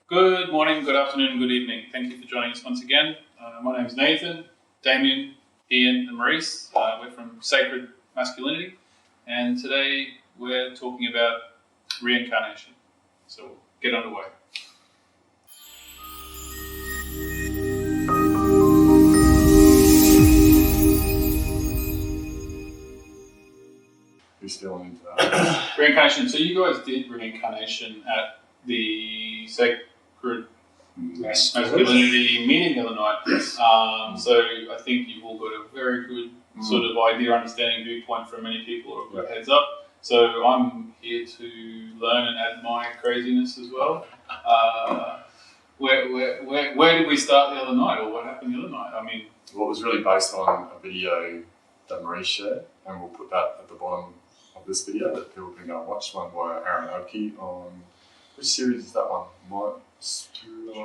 Good morning, good afternoon, good evening. Thank you for joining us once again. My name is Nathan, Damien, Ian, and Maurice. We're from Sacred Masculinity, and today we're talking about reincarnation. So we'll get underway. Who's feeling into that? Reincarnation. So you guys did reincarnation at the Sacred Masculinity meeting the other night. So I think you've all got a very good sort of idea, understanding, viewpoint from many people, or a good heads up. So I'm here to learn and add my craziness as well. Where did we start the other night, or what happened the other night? I mean, Well, it was really based on a video that Maurice shared, and we'll put that at the bottom of this video that people can go and watch. One by Aaron Oakey on, which series is that one? Law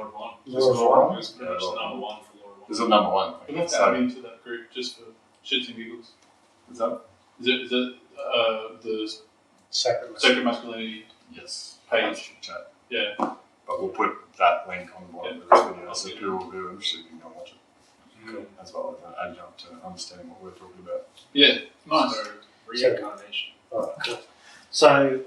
of One. Law of One? It was pretty much the number one for Law of One. There's a number one. we have to add into that group just for shits and giggles. Is that? Is it the Sacred Masculinity Yes. page? Chat. Yeah. But we'll put that link on the bottom of this video so people who are interested can go and watch it. As well as an adjunct to understanding what we're talking about. Yeah, nice. So, reincarnation. Alright, cool. So,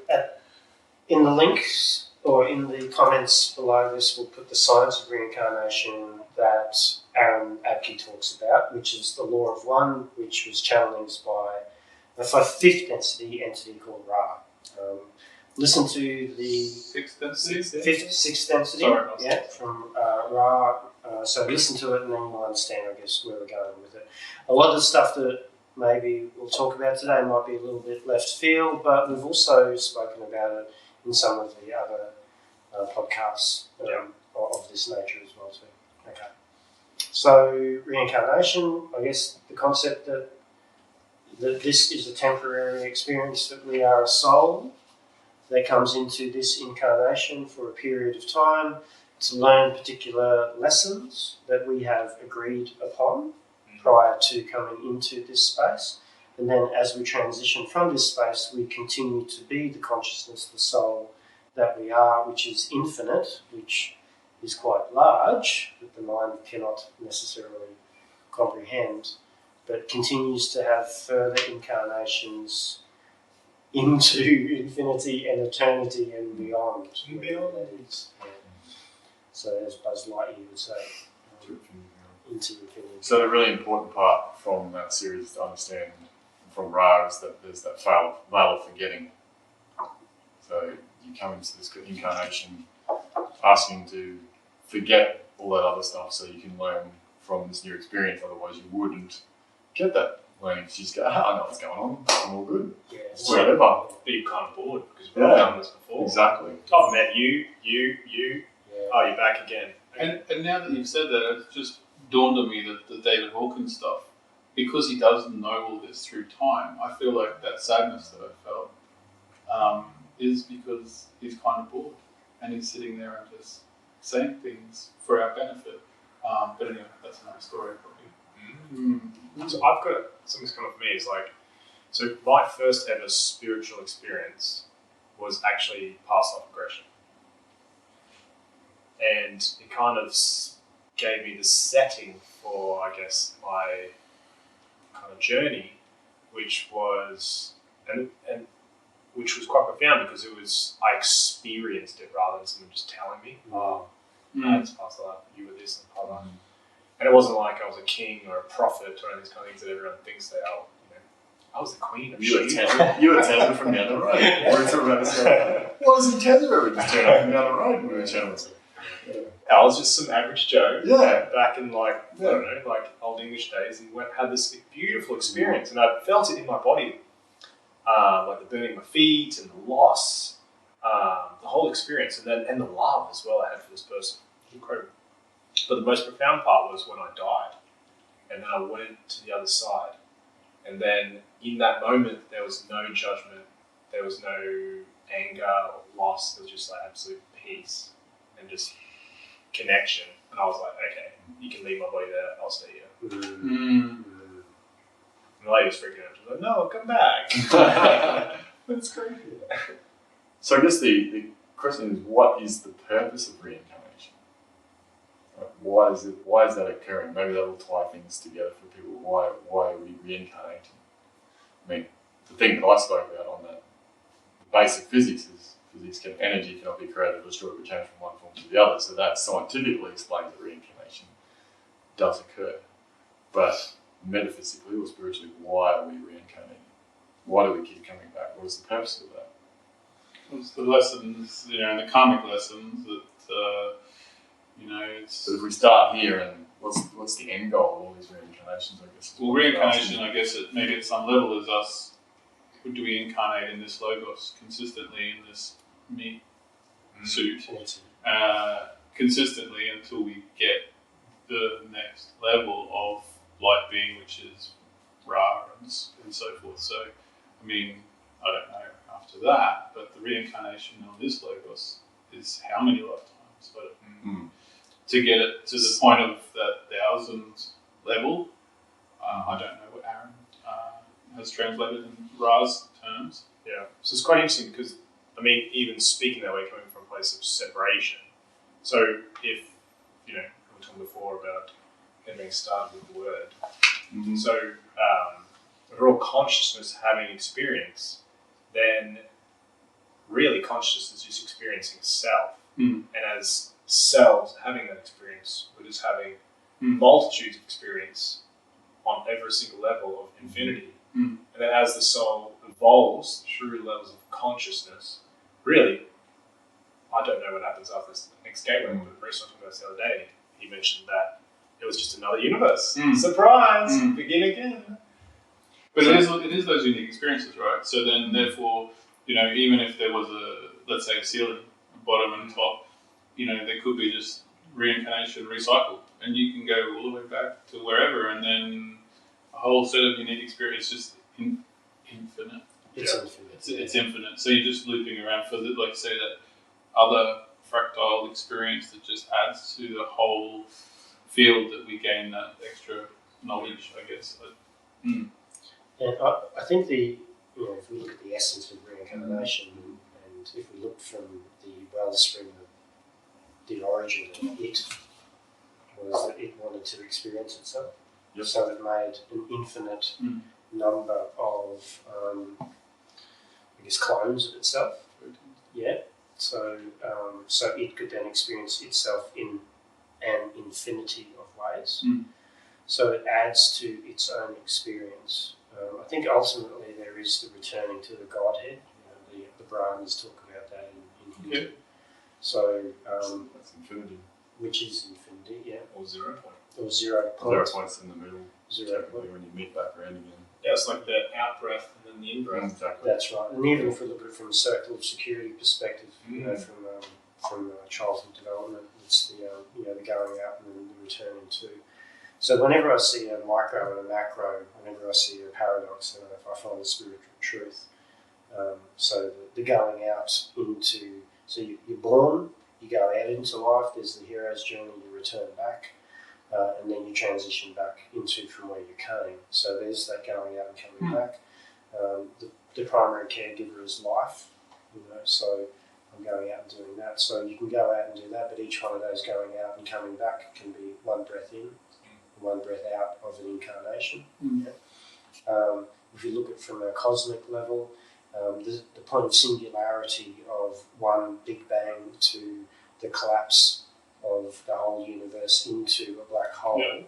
in the links or in the comments below this, we'll put the science of reincarnation that Aaron Abke talks about, which is the Law of One, which was challenged by the fifth density entity called Ra. Listen to the Sixth density? sixth density, from Ra. So listen to it and then you'll understand, I guess, where we're going with it. A lot of the stuff that maybe we'll talk about today might be a little bit left field, but we've also spoken about it in some of the other podcasts of this nature as well too. Okay. So reincarnation, I guess the concept that this is a temporary experience, that we are a soul that comes into this incarnation for a period of time to learn particular lessons that we have agreed upon prior to coming into this space. And then as we transition from this space, we continue to be the consciousness, the soul that we are, which is infinite, which is quite large, that the mind cannot necessarily comprehend, but continues to have further incarnations into infinity and eternity and beyond. That is. So as Buzz Lightyear would say, into infinity. So the really important part from that series to understand from Ra is that there's that veil of forgetting. So you come into this incarnation asking to forget all that other stuff so you can learn from this new experience, otherwise you wouldn't get that learning. You just go, I know what's going on, I'm all good. Yeah. Whatever. But you're kind of bored because we've done this before. Exactly. I've met you. Yeah. Oh, you're back again. And now that you've said that, it just dawned on me that the David Hawkins stuff, because he doesn't know all this through time, I feel like that sadness that I felt is because he's kind of bored and he's sitting there and just saying things for our benefit. But anyway, that's another story probably. So I've got something that's come up for me. Is like, so my first ever spiritual experience was actually past life regression, and it kind of gave me the setting for, I guess, my kind of journey, which was and which was quite profound because I experienced it rather than someone just telling me, it's past life, you were this and past life. And it wasn't like I was a king or a prophet or any of these kind of things that everyone thinks they are. I was the queen of Sheba. You attended from down the road. We're talking about this guy. What was he attended? We just turned up from down the road and we were chatting. I was just some average Joe. Yeah. Back in I don't know, old English days, and had this beautiful experience, and I felt it in my body, like the burning of my feet and the loss, the whole experience, and the love as well I had for this person. Incredible. But the most profound part was when I died, and then I went to the other side, and then in that moment there was no judgment, there was no anger or loss, there was just like absolute peace and just connection. And I was like, okay, you can leave my body there, I'll stay here. And the lady was freaking out. She was like, no, come back. That's crazy. So I guess the question is, what is the purpose of reincarnation? why is that occurring? Maybe that will tie things together for people. Why are we reincarnating? I mean, the thing that I spoke about on that basic physics is energy cannot be created or destroyed but change from one form to the other. So that scientifically explains that reincarnation does occur. But metaphysically or spiritually, why are we reincarnating? Why do we keep coming back? What is the purpose of that? It's the lessons, and the karmic lessons that, it's... But if we start here, and what's the end goal of all these reincarnations, I guess? Well, reincarnation, I guess, maybe at some level is us, do we incarnate in this logos consistently in this meat suit, consistently until we get the next level of light being, which is Ra and so forth. So, I mean, I don't know after that, but the reincarnation on this logos is how many lifetimes? But to get it to the point of that 1,000 level, I don't know what Aaron has translated in Ra's terms. Yeah, so it's quite interesting because, I mean, even speaking that way, coming from a place of separation. So if, we were talking before about getting started with the word. So if we're all consciousness having experience, then really consciousness is just experiencing self. And as selves having that experience, we're just having multitudes of experience on every single level of infinity. And then as the soul evolves through levels of consciousness, really, I don't know what happens after this next gateway. But Bruce was talking about this the other day. He mentioned that it was just another universe. Surprise! Begin again. But it is those unique experiences, right? So then, therefore, even if there was let's say a ceiling, a bottom and top, there could be just reincarnation, recycle, and you can go all the way back to wherever, and then a whole set of unique experience, just infinite. It's infinite. It's infinite. So you're just looping around for like say that other fractal experience that just adds to the whole field that we gain that extra knowledge, I guess. And I think if we look at the essence of reincarnation, and if we look from the wellspring of the origin of it, was that it wanted to experience itself. Yep. So it made an infinite number of, clones of itself. Yeah. So it could then experience itself in an infinity of ways. So it adds to its own experience. I think ultimately there is the returning to the Godhead. The Brahmins talk about that in Hindu. So that's infinity. Which is infinity, yeah. Or 0 point. Or 0 point. 0 points in the middle. 0 point. When you meet back around again. Yeah, it's like the out breath and then the in breath. Exactly. That's right. And even if we look at it from a circle of security perspective, from childhood development, it's the the going out and then the returning to. So whenever I see a micro and a macro, whenever I see a paradox, I find the spiritual truth. So the going out into, so you're born, you go out into life, there's the hero's journey, you return back, and then you transition back into from where you came. So there's that going out and coming back. The primary caregiver is life, so I'm going out and doing that. So you can go out and do that, but each one of those going out and coming back can be one breath in, one breath out of an incarnation. If you look at it from a cosmic level, the point of singularity of one Big Bang to the collapse of the whole universe into a black hole,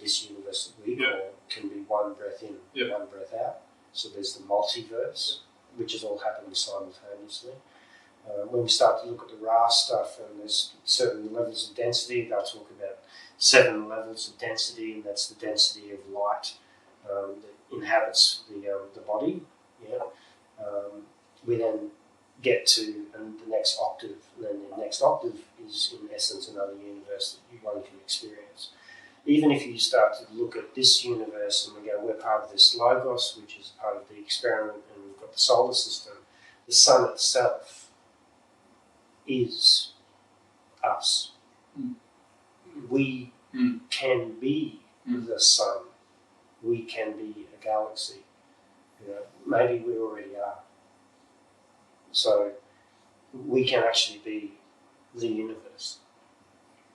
this universe that we call, can be one breath in, one breath out. So there's the multiverse, which is all happening simultaneously. When we start to look at the Ra stuff, and there's certain levels of density, they'll talk about 7 levels of density, and that's the density of light that inhabits the body. We then get to the next octave, and then the next octave is in essence another universe that one can experience. Even if you start to look at this universe and we go, we're part of this logos, which is part of the experiment, and we've got the solar system, the sun itself is us. We can be the sun. We can be a galaxy. Maybe we already are. So we can actually be the universe.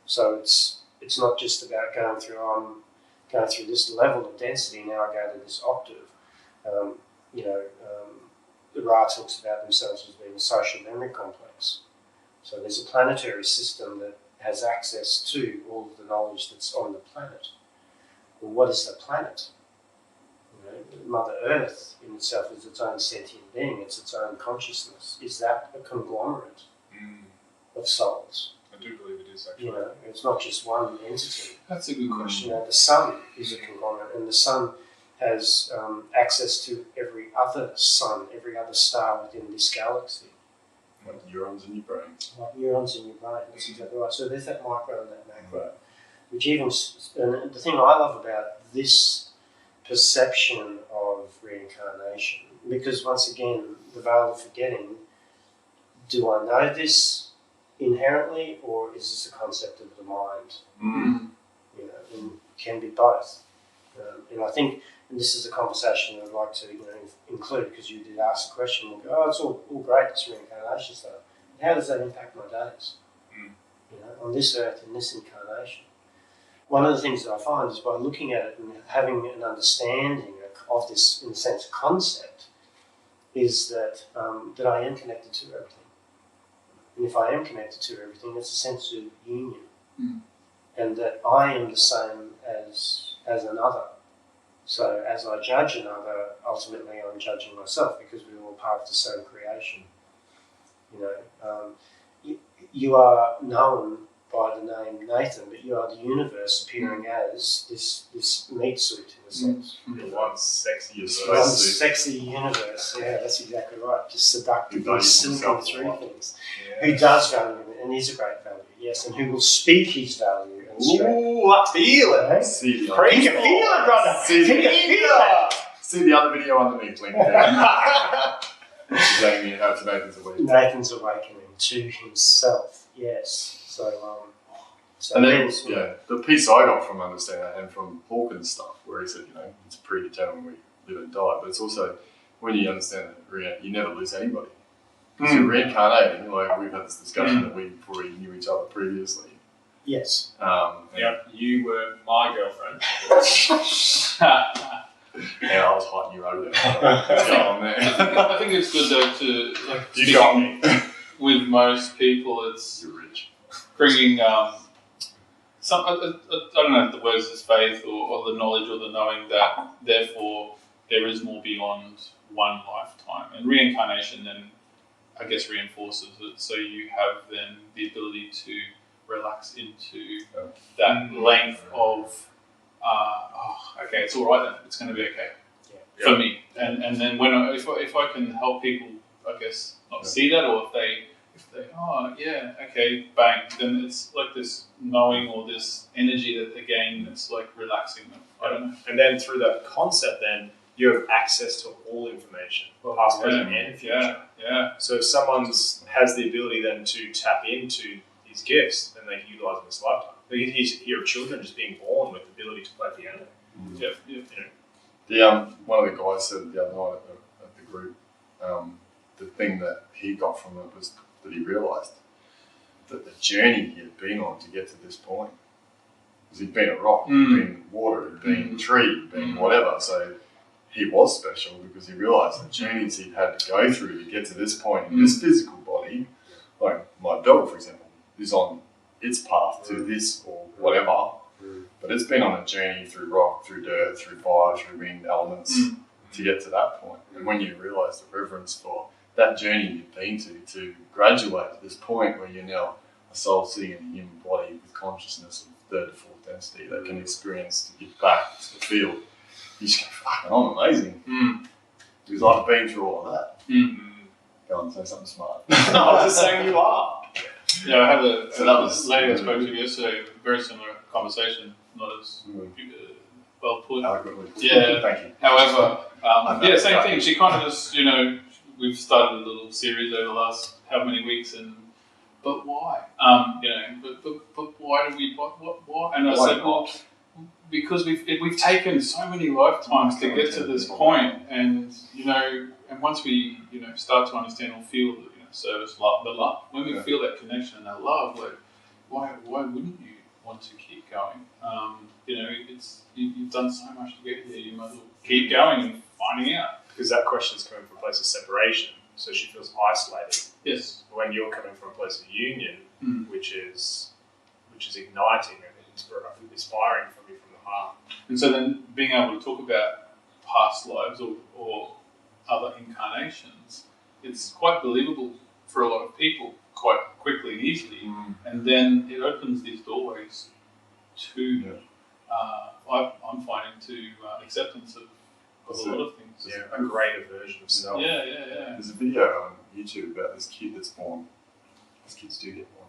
So it's it's not just about going through this level of density. Now I go to this octave. The Ra talks about themselves as being a social memory complex. So there's a planetary system that has access to all of the knowledge that's on the planet. Well, what is the planet? Mother Earth in itself is its own sentient being, it's its own consciousness. Is that a conglomerate of souls? I do believe it is, actually. It's not just one entity. That's a good question. The sun is a conglomerate, and the sun has access to every other sun, every other star within this galaxy. Like neurons in your brain. Like neurons in your brain, that's exactly right. So there's that micro and that macro. Which even, and the thing I love about this perception of reincarnation, because once again, the veil of forgetting, do I know this inherently, or is this a concept of the mind? And can be both. And I think, and this is a conversation I'd like to include, because you did ask the question, we'll go, it's all great, this reincarnation stuff. How does that impact my days? On this earth, in this incarnation? One of the things that I find is by looking at it and having an understanding of this, in a sense, concept, is that that I am connected to everything. And if I am connected to everything, it's a sense of union. And that I am the same as another. So as I judge another, ultimately I'm judging myself, because we're all part of the same creation. You are known by the name Nathan, but you are the universe appearing as this meat suit, in a sense. The one sexy One sexy universe, yeah, that's exactly right. Just seductively slipping through things. Yeah. Who does value it and is a great value, yes, and who will speak his value and strength. Ooh, I feel it. Right? See the Can you feel it, brother? See Can you feel it? See the other video underneath, link there. She's saying how to Nathan's awakening. Nathan's awakening to himself, yes. So and then, the piece I got from understanding that, and from Hawkins' stuff, where he said, it's predetermined we live and die, but it's also when you understand that you never lose anybody. Because you're reincarnating, like we've had this discussion that we already knew each other previously. yes. You were my girlfriend. And I was hot, you over there. Go on there. I think it's good though to You got me. with most people, it's You're rich. bringing some. I don't know if the word is faith or the knowledge or the knowing that therefore there is more beyond one lifetime, and reincarnation then I guess reinforces it. So you have then the ability to relax into that length of okay, it's all right then. It's going to be okay for me. And then when if I can help people, I guess not see that, or if they bang, then it's like this knowing or this energy that again it's like relaxing them. I don't know. And then through that concept, then you have access to all information, past, present, and future. Yeah. So if someone has the ability then to tap into these gifts, then they can utilize them in this lifetime. You hear of children just being born with the ability to play piano. One of the guys said the other night at the group, the thing that he got from it was that he realised that the journey he had been on to get to this point, because he'd been a rock, he'd been water, he'd been tree, he'd been whatever, so he was special because he realised the journeys he'd had to go through to get to this point in this physical body, like my dog, for example, is on its path to this or whatever, but it's been on a journey through rock, through dirt, through fire, through wind, elements to get to that point. And when you realise the reverence for that journey you've been to graduate to this point where you're now a soul sitting in a human body with consciousness of third to fourth density that can experience to get back to the field, you just go, fucking, I'm amazing. Because I've been through all of that. Go on and say something smart. I was just saying you are. Yeah, I had a that was lady I spoke to yesterday, very similar conversation, not as well put. Eloquently. Yeah. Thank you. However, same thing. She kind of just, we've started a little series over the last how many weeks, but why? But why do we? What? And I said, well, because we've taken so many lifetimes to get to this point, and and once we start to understand or feel service, love, the love. When we feel that connection and that love, like why wouldn't you want to keep going. You've done so much to get here. You might as well keep going and finding out. Because that question's coming from a place of separation, so she feels isolated. Yes. When you're coming from a place of union, which is igniting and inspiring from you from the heart. And so then being able to talk about past lives or other incarnations, it's quite believable for a lot of people quite quickly and easily. And then it opens these doorways to, I'm finding, to acceptance of a lot of things. Yeah, a greater version of self. Yeah. There's a video on YouTube about this kid that's born. These kids do get born.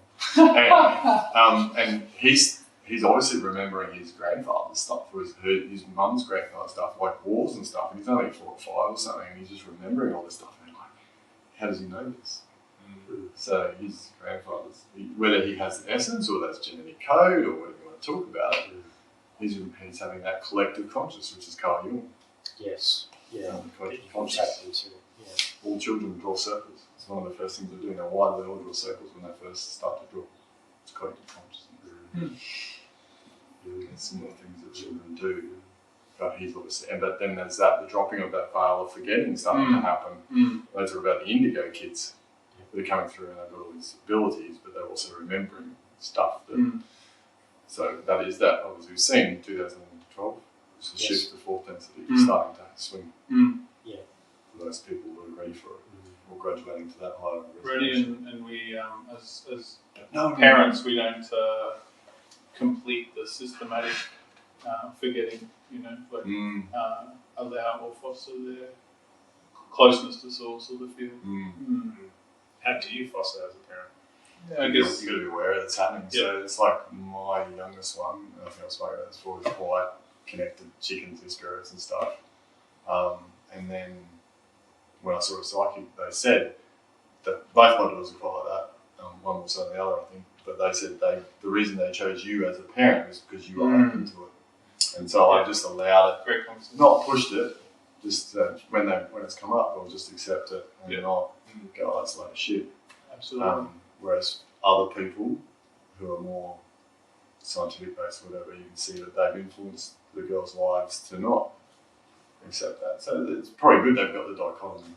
And he's obviously remembering his grandfather's stuff, or his mum's grandfather's stuff, like wars and stuff, and he's only 4 or 5 or something, and he's just remembering all this stuff, and like, how does he know this? So his grandfather's, whether he has the essence or that's genetic code or whatever you want to talk about it, he's having that collective consciousness, which is Carl Jung. Yes. Yeah. The collective consciousness. All children draw circles. It's one of the first things they do. Now, why do they all draw circles when they first start to draw? It's collective consciousness. There's similar things that children do. But he's obviously, but then there's the dropping of that veil of forgetting starting to happen. Those are about the indigo kids. They're coming through and they've got all these abilities, but they're also remembering stuff. So that is that. Obviously, we've seen in 2012, it's a shift to fourth density starting to swing. For those people who are ready for it, or graduating to that higher. Ready, and we, as parents, we don't complete the systematic forgetting. Allow or foster their closeness to source or the field. How do you foster as a parent? I guess you've got to be aware that's happening. So it's like my youngest one, I think I spoke about this before, is quite connected chickens and spirits and stuff. And then when I saw a psychic, they said that both my daughters are quite like that. One more so than the other, I think. But they said the reason they chose you as a parent is because you are open to it. And so I just allowed it, great conversation. Not pushed it, just when it's come up, I'll just accept it and not go, oh, that's a load of shit. Absolutely. Whereas other people who are more scientific based or whatever, you can see that they've influenced the girls' lives to not accept that. So it's probably good they've got the dichotomy.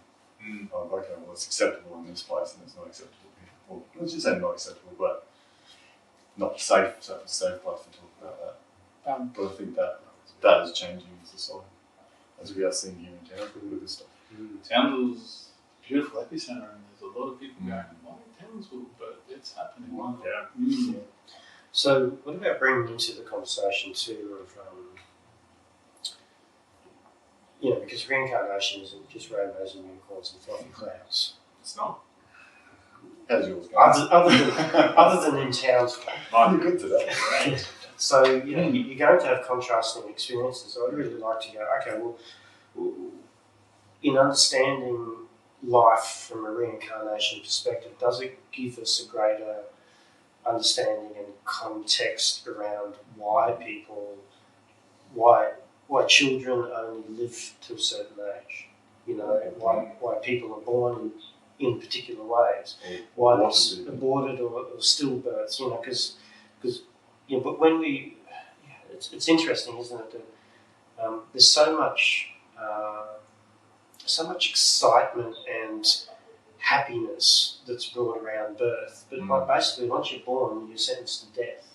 Of, okay, well, it's acceptable in this place and it's not acceptable here. Well, let's just say not acceptable, but not safe. So it's a safe place to talk about that. But I think that is changing in society, as we are seeing here in Townsville with this stuff. Townsville's a beautiful epicenter, and there's a lot of people going, why Townsville? But it's happening. Yeah. So, what about bringing into the conversation too of, because reincarnation isn't just rainbows and unicorns and fluffy clouds. It's not. How's yours going? Other than in Townsville. You're good today. Right. So, you're going to have contrasting experiences. So I'd really like to go, okay, well, in understanding life from a reincarnation perspective, does it give us a greater understanding and context around why children only live to a certain age? Why people are born in particular ways, why there's aborted or stillbirths, because but when it's interesting, isn't it, that there's so much excitement and happiness that's brought around birth, but basically once you're born, you're sentenced to death.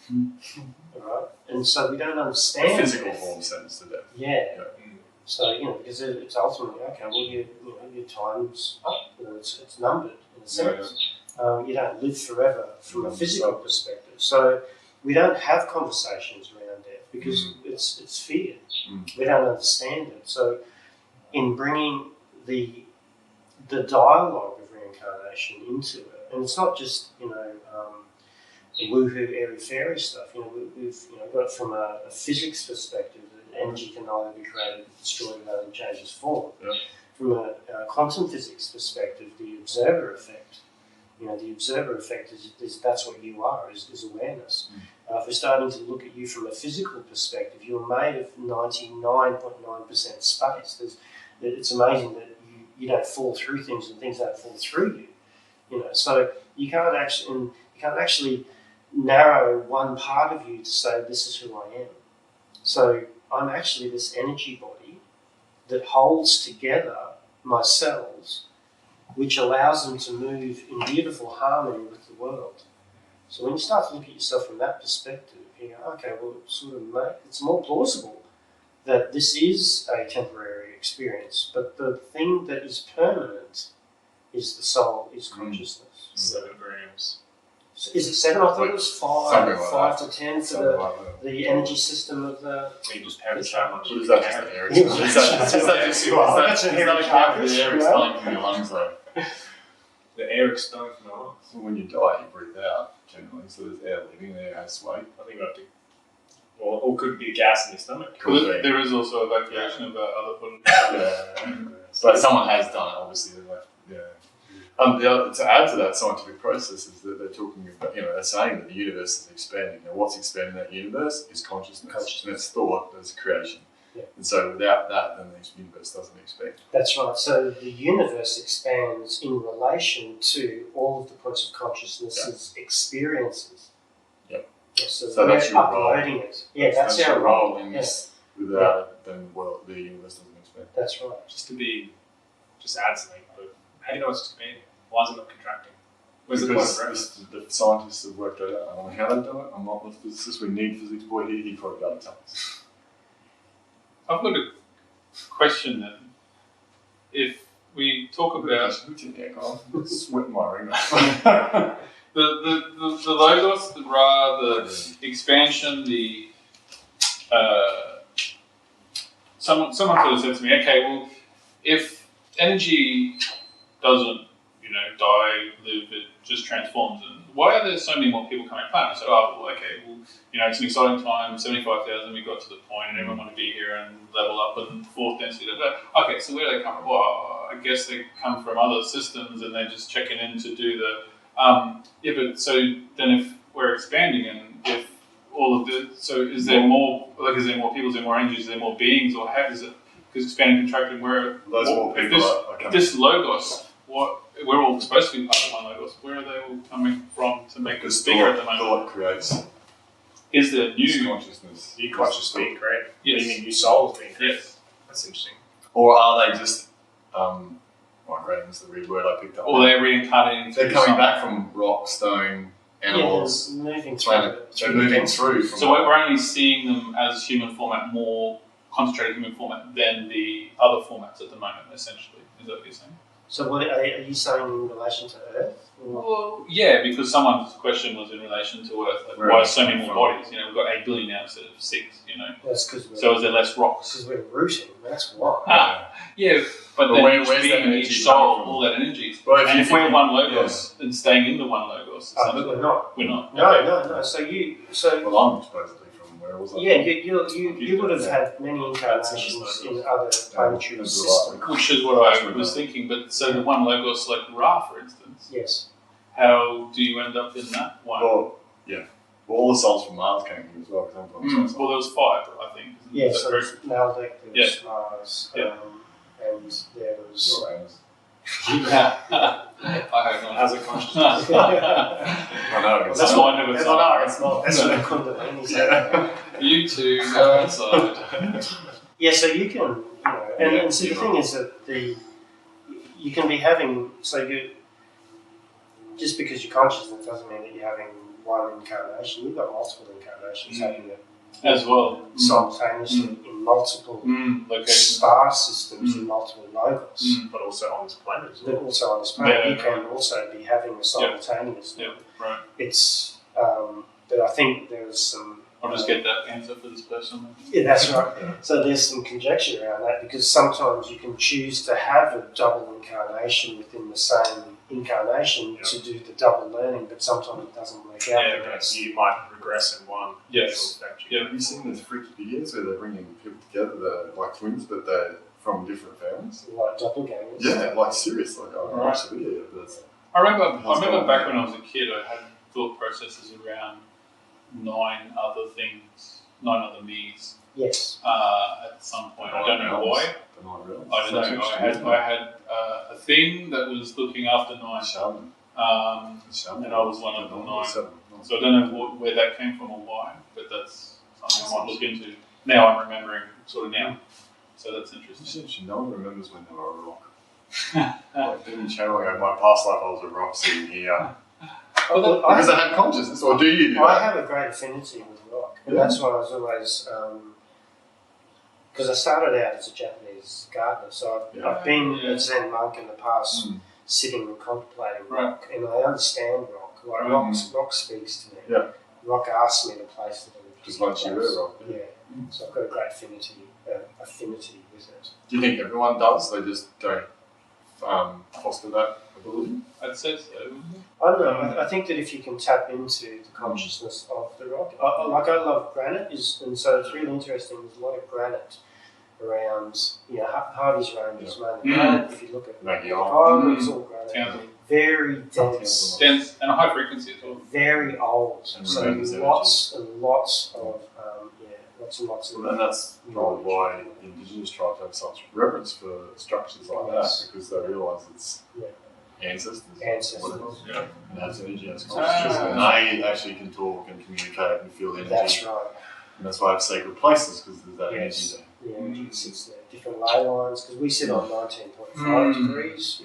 All right, and so we don't understand physical form sentenced to death. Yeah. So because it's ultimately okay. Well, your time's up. It's numbered in a sense. You don't live forever from a physical perspective. So we don't have conversations around death because it's feared. We don't understand it. So in bringing the dialogue of reincarnation into it, and it's not just woohoo airy fairy stuff. We've got it from a physics perspective. That energy can neither be created, destroyed, and only changes form. Yeah. From a quantum physics perspective, the observer effect. The observer effect is that's what you are, is awareness. If we're starting to look at you from a physical perspective, you're made of 99.9% space. It's amazing that you don't fall through things and things don't fall through you. So you can't actually narrow one part of you to say, this is who I am. So I'm actually this energy body that holds together my cells, which allows them to move in beautiful harmony with the world. So when you start to look at yourself from that perspective, you go, okay, well, it's more plausible that this is a temporary experience, but the thing that is permanent is the soul, is consciousness. 7 grams. So is it 7? I thought it was 5, Something like 5 that. to 10 for Something like that. the energy system of the. You just have so much. What is that, just the air? Yeah. Is that Hairy the carcass, air you know? expelling from your lungs though? The air expelling from my lungs. So when you die, you breathe out generally, so there's air leaving, the air has weight. I think I have to. Or could be gas in your stomach. Well, there is also evacuation of other bodies. Yeah. But someone has done it, obviously. They've left. Yeah. To add to that scientific process is that they're talking about, they're saying that the universe is expanding. Now, what's expanding that universe is consciousness. And it's thought, there's creation. Yeah. And so without that, then the universe doesn't expand. That's right. So the universe expands in relation to all of the points of consciousness's experiences. Yep. So that's we're your role. uploading it. Yeah, that's our role role. in Yes. this. Without it, then the universe doesn't expand. That's right. Just add something, but how do you know it's expanding? Why is it not contracting? Where's the point Because of reference? the scientists have worked it out. I don't know how they've done it. I'm not the physicist. We need physics boy here. He probably got to tell us. I've got a question then. If we talk about Who's in there, Carl? Sweating my ring. the logos, the Ra, the expansion, the someone sort of said to me, okay, well, if energy doesn't, die, live, it just transforms, and why are there so many more people coming to planet? So, okay, well, it's an exciting time, 75,000, we got to the point, and everyone wanted to be here and level up and fourth density. Okay, so where do they come from? Well, I guess they come from other systems, and they're just checking in to do the. But so then if we're expanding, and if all of the, so is there more? Is there more people? Is there more energies? Is there more beings? Or how is it? Because expanding, contracting, where Those more people are coming. This logos, we're all supposed to be part of one logos. Where are they all coming from to make us bigger at the moment? Thought creates Is there new consciousness. New consciousness being created. Yes. Meaning new souls being created. Yes. That's interesting. Or are they just migrating is the weird word I picked up. Or they're reincarnating. They're coming back from rock, stone, animals, moving through. planet. They're moving through. From So we're only seeing them as human format, more concentrated human format than the other formats at the moment, essentially. Is that what you're saying? So what are you saying in relation to Earth? Well, yeah, because someone's question was in relation to Earth. Like, Where why are so many they more from? bodies? We've got 8 billion now instead of 6, That's because So is there less rocks? we're rooting. That's why. Yeah, but then where's each that being, energy each soul, coming from? all that energy. Well, And if we're think- one logos and staying in the one logos, But essentially, we're not. we're not. No. So Well, I'm supposedly from where was I? yeah, you would have had many incarnations in other planetary That's systems. Which is what I was thinking. But so the one logos, like Ra, for instance, Yes. how do you end up in that one? Well, yeah. Well, all the souls from Mars came here as well. Because I'm from Mars. Well, there was 5, I think. Isn't Yeah. it? So there's Maldek, there's Mars, Yeah. and there was. Uranus. I hope not. As a consciousness. I know. That's It's why I never That's saw what it. it's not. That's what Kundalini's Yeah. You two go outside. Yeah, so you can, and see the thing is that you can be having, just because you're conscious, that doesn't mean that you're having one incarnation. You've got multiple incarnations happening As well. simultaneously in multiple Location. star systems in multiple logos. But also on this planet as But well. also on this planet, Yeah. you can also be having a simultaneous. Yeah, right. It's, but I think there's some. I'll just get that answer for this person. Yeah, that's right. So there's some conjecture around that because sometimes you can choose to have a double incarnation within the same incarnation to do the double learning, but sometimes it doesn't work out. Yeah, because you might regress in one. Yes. Yeah. Have you seen those freaky videos where they're bringing people together, they're like twins, but they're from different families? Like doppelgangers. Yeah, like serious. Like I watched the video. But it's, I remember back when I was a kid, I had thought processes around 9 other me's Yes. at some point. I don't know why. they're not real. I don't know. I had a thing that was looking after 9. Shaman. And I was one of the 9. So I don't know where that came from or why, but that's something I might look into. Now I'm remembering, sort of now. So that's interesting. No one remembers when they were a rock. Like, didn't you channel go, my past life I was a rock sitting here. Because I have consciousness, or do you do that? I have a great affinity with rock, and that's why I was always, because I started out as a Japanese gardener, so I've been a Zen monk in the past, sitting and contemplating rock, and I understand rock. Like rock speaks to me. Yeah. Rock asks me to place it in a Just like you were rock. Yeah. So I've got a great affinity with it. Do you think everyone does? They just don't foster that ability? I'd say so. I don't know. I think that if you can tap into the consciousness of the rock, I love granite, and so it's really interesting. There's a lot of granite around. Harvey's range is mainly granite. If you look at Ireland, it's all granite. Townsend. Very dense. Dense and a high frequency as well. Very old. And So remembers lots and lots of lots of. And that's probably why Indigenous tribes have such reverence for structures like that, because they realise it's ancestors. Ancestors. And has energy and consciousness. And they actually can talk and communicate and feel energy. That's right. And that's why I have sacred places, because there's that energy there. The energy sits there. Different ley lines, because we sit on 19.5 degrees,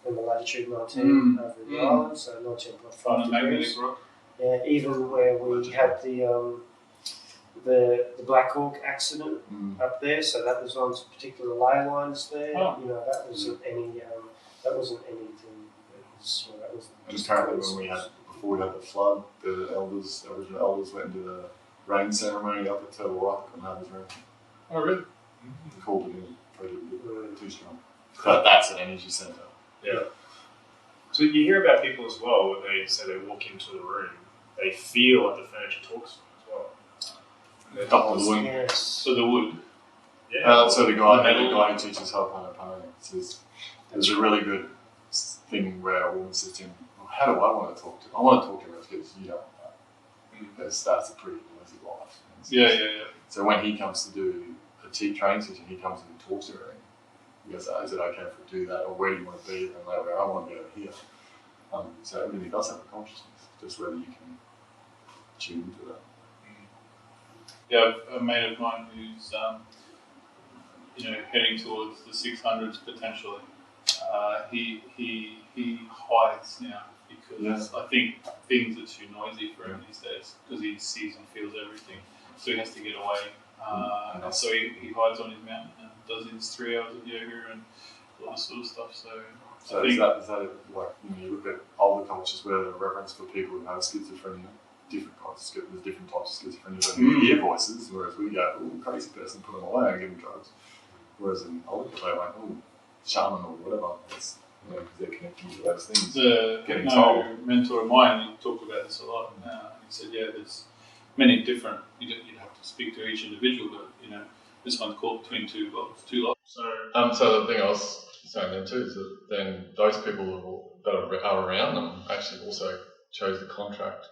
in the latitude 19 over in the island, so 19.5 degrees. Yeah, even where we had the Black Hawk accident up there, so that was on some particular ley lines there. That wasn't anything. That wasn't. And apparently, before we had the flood, the Aboriginal elders went into the rain ceremony up at Turtle Rock on Harvey's Ranch. Oh, really? Called it in, treated it too strong. But that's an energy centre. Yeah. So you hear about people as well when they say they walk into the room, they feel like the furniture talks to them as well. And they're Double the wood. Yes. So the wood. Yeah. So the guy who teaches Ho'oponopono says there's a really good thing where a woman says to him, well, how do I want to talk to him? I want to talk to him because you don't know. Because that's a pretty noisy life. Yeah. So when he comes to do a training session, he comes and talks to her. He goes, is it okay if we do that? Or where do you want to be? And they go, I want to be over here. So it really does have a consciousness, just whether you can tune into that. Yeah, a mate of mine who's heading towards the 600s potentially. He hides now because I think things are too noisy for him these days because he sees and feels everything. So he has to get away. So he hides on his mountain and does his 3 hours of yoga and all this sort of stuff. So is that like you look at older cultures where the reverence for people who have schizophrenia, there's different types of schizophrenia, but you hear voices, whereas we go, oh, crazy person, put them away and give them drugs. Whereas in older people, they're like, oh, shaman or whatever. It's, because they're connecting to those things. Getting told. Mentor of mine, he talked about this a lot. He said, there's many different. You'd have to speak to each individual, but this one's called Between Two Lives. So the thing I was saying then too is that then those people that are around them actually also chose the contract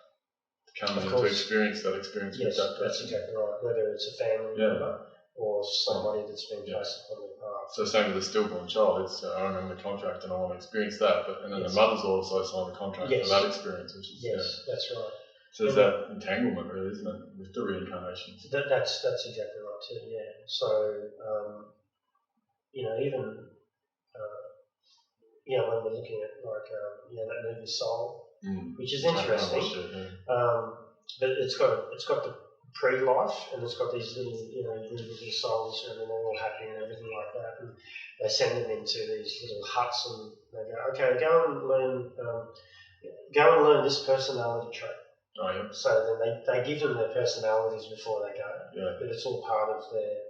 to come in to experience that experience with that person. That's exactly right. Whether it's a family member or somebody that's been placed upon their path. So same with the stillborn child. It's I remember the contract and I want to experience that, and then the mother's also signed the contract for that experience, which is that's right. So there's that entanglement, really, isn't it, with the reincarnation? That's exactly right too. Yeah. So even when we're looking at like that movie Soul, which is interesting. But it's got the pre-life, and it's got these little little souls, and they're all happy and everything like that. And they send them into these little huts, and they go, okay, go and learn this personality trait. Oh, yeah. So then they give them their personalities before they go. Yeah. But it's all part of their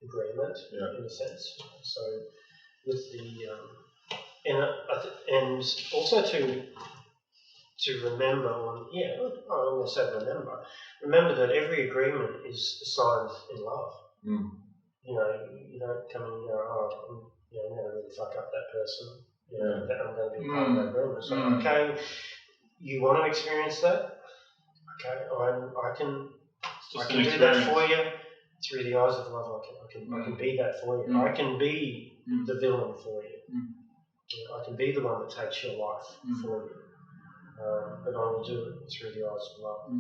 agreement, in a sense. So with the and also to remember I'm going to say remember that every agreement is signed in love. You don't come in and go, I'm going to really fuck up that person. I'm going to be part of that agreement. So okay, you want to experience that? Okay, I can do that for you through the eyes of love. I can be that for you. I can be the villain for you. I can be the one that takes your life for you. but I will do it through the eyes of love.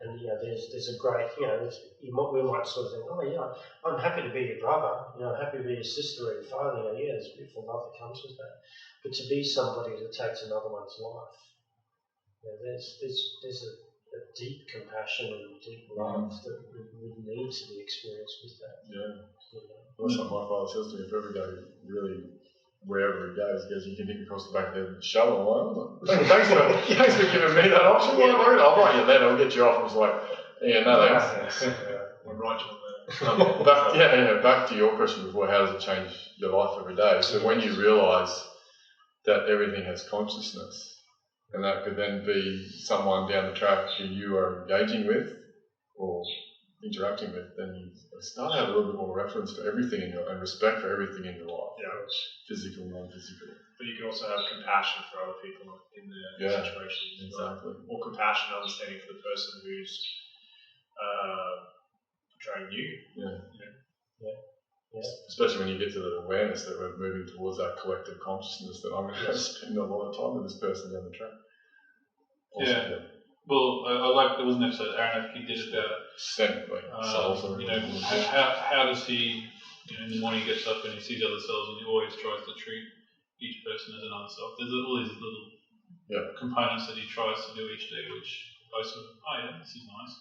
And there's a great, we might sort of think, oh yeah, I'm happy to be your brother, I'm happy to be your sister or your father, there's beautiful love that comes with that. But to be somebody that takes another one's life, there's a deep compassion and deep love that we need to be experienced with that. Yeah. That's what my father says to me. If ever go really wherever he goes, you can hit across the back of the head and shove him. Thanks for giving me that option. I'll write you a letter, I'll get you off. I was like, no thanks. We'll write you a letter. Back to your question before, how does it change your life every day? So when you realise that everything has consciousness, and that could then be someone down the track who you are engaging with or interacting with, then you start to have a little bit more reference for everything and respect for everything in your life. Yeah. Physical, non-physical. But you can also have compassion for other people in their situations. Exactly. Or compassion, understanding for the person who's portraying you. Yeah. Especially when you get to the awareness that we're moving towards that collective consciousness that I'm going to spend a lot of time with this person down the track. Yeah. Well, I like there was an episode Aaron did about how does he, in the morning he gets up and he sees other cells and he always tries to treat each person as another self. There's all these little components that he tries to do each day, which I sort of, this is nice.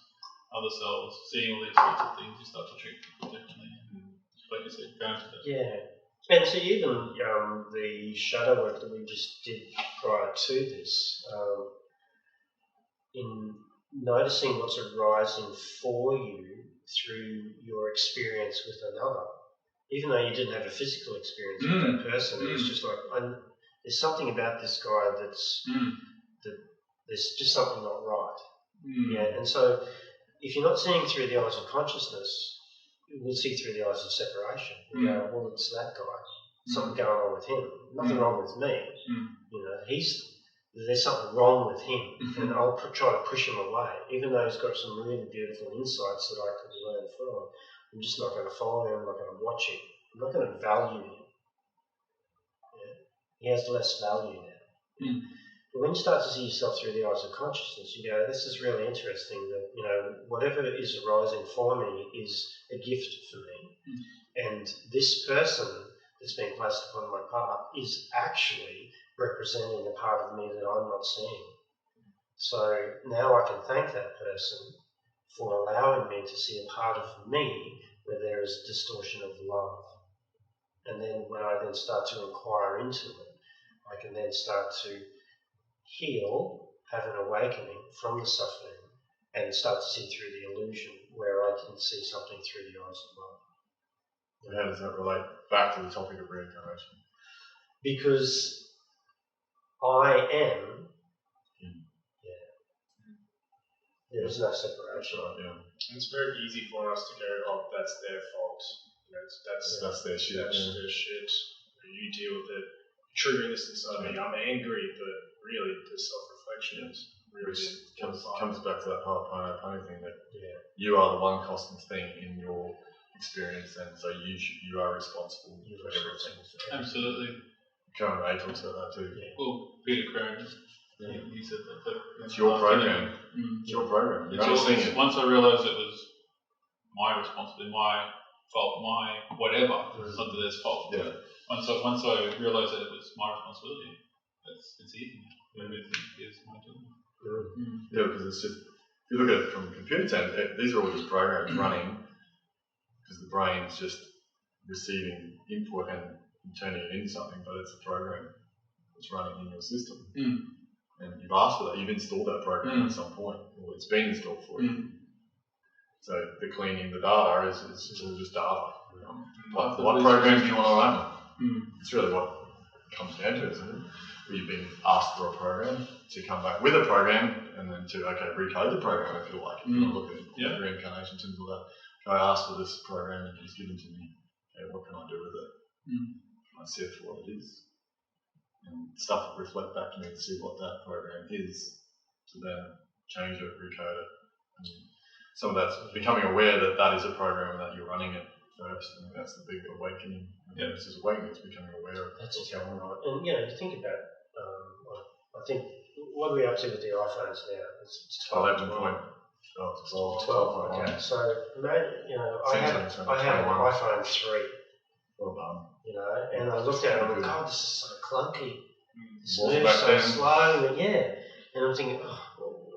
Other cells, seeing all these sorts of things, you start to treat people differently. Like I said, going to that. Yeah. And so even the shadow work that we just did prior to this, in noticing what's arising for you through your experience with another, even though you didn't have a physical experience with that person, it was just like, there's something about this guy that there's just something not right. Yeah, and so if you're not seeing through the eyes of consciousness, we'll see through the eyes of separation. We go, well, it's that guy. Something going on with him. Nothing wrong with me. There's something wrong with him, and I'll try to push him away, even though he's got some really beautiful insights that I could learn from. I'm just not going to follow him. I'm not going to watch him. I'm not going to value him. Yeah? He has less value now. But when you start to see yourself through the eyes of consciousness, you go, this is really interesting that, whatever is arising for me is a gift for me. And this person that's been placed upon my path is actually representing a part of me that I'm not seeing. So now I can thank that person for allowing me to see a part of me where there is distortion of love. And then when I then start to inquire into it, I can then start to heal, have an awakening from the suffering, and start to see through the illusion where I can see something through the eyes of love. And how does that relate back to the topic of reincarnation? Because I am, there is no separation. It's very easy for us to go, oh, that's their fault. That's their shit. That's their shit. You deal with it. Triggering this inside me. I'm angry, but really, the self-reflection is really comes back to that whole funny thing that you are the one constant thing in your experience, and so you are responsible for everything. Absolutely. Karen Ray talks about that too. Well, Peter Crone, he said that. It's your program. It's your program. Once I realised it was my responsibility, my fault, my whatever, not that there's fault. Yeah. Once I realised that it was my responsibility, it's easy. Everything is my doing. Yeah, because it's just, if you look at it from a computer terms, these are all just programs running because the brain's just receiving input and turning it into something, but it's a program that's running in your system. And you've asked for that, you've installed that program at some point, or it's been installed for you. So the cleaning the data is all just data. What program do you want to run? It's really what it comes down to, isn't it? Where you've been asked for a program to come back with a program and then to recode the program if you like. If you want to look at reincarnation and all that. I asked for this program and it's given to me. Okay, what can I do with it? I see it for what it is. And stuff will reflect back to me to see what that program is, to then change it, recode it. And some of that's becoming aware that that is a program and that you're running it first. I think that's the big awakening. Yeah, it's just awakening, it's becoming aware of that's what's going on. And you think about, I think what are we up to with the iPhones now? It's 11 point. 12. Okay, so maybe, I had an iPhone 3. Well done. And I looked at it and I went, God, this is so clunky. It's Walk moves back so then. slow, and I'm thinking,